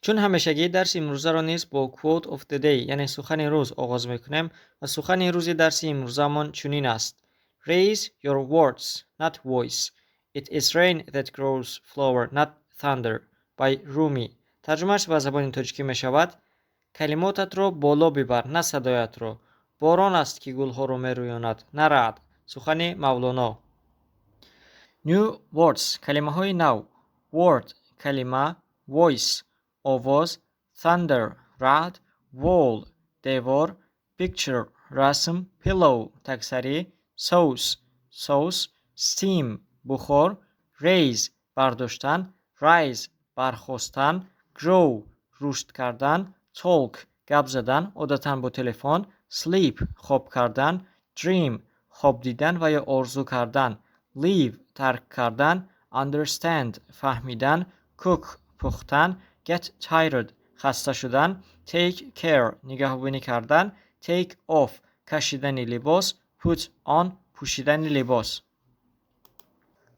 چون همیشگی درس امروزه رو نیز با quote of the day یعنی سخن روز آغاز میکنیم و سخن روز درس امروزمان چنین است: Raise your words, not voice. It is rain that grows flower, not thunder. by Rumi. ترجمهش به زبان تاجیکی می شود: کلماتت رو بالا ببر، نه صدایت رو. باران است که گلها رو می رویاند، نه رعد. سخن مولانا. New words کلمه های نو. Word کلمه. Voice آواز. Thunder رعد. Wall دیوار. Picture رسم. Pillow تکسری. Sauce سس. Steam بخار. Raise برداشتن. Rise برخاستن. Grow رشد کردن. Talk گپ زدن، عادتاً با تلفن. Sleep خواب کردن. Dream خواب دیدن و یا آرزو کردن. Leave ترک کردن. Understand فهمیدن. Cook پختن. Get tired خسته شدن. Take care نگهبانی کردن. Take off کشیدن لباس. Put on پوشیدن لباس.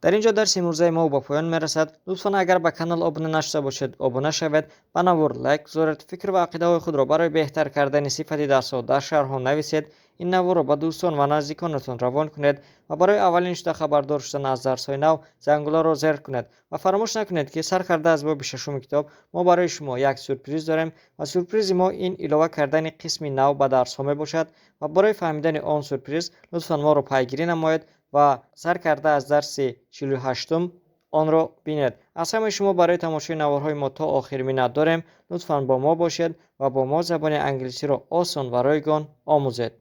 در اینجا درس امروزه ما با پایان میرسد. لطفاً اگر به کانال ابونه نشده باشید ابونه شوید، به نوار لایک گذارید، فکر و عقیده های خود را برای بهتر کردن صفت درس ها در شرح ها نویسید. این نوار را به دوستان و نزدیکانتان روان کنید و برای اولین شده خبردار شدن از درس های نو زنگوله را زر کنید و فراموش نکنید که سرکرده از باب ششم کتاب ما برای شما یک سورپرایز داریم و سورپرایز ما این علاوه کردن قسم نو به درس ها می باشد و برای فهمیدن آن سورپرایز لطفاً ما را پیگیری نمایید و سرکرده از درس 48 آن را بینید. از همه شما برای تماشای نوارهای ما تا آخر منت داریم. لطفاً با ما باشید و با ما زبان انگلیسی را آسان و رایگان آموزید.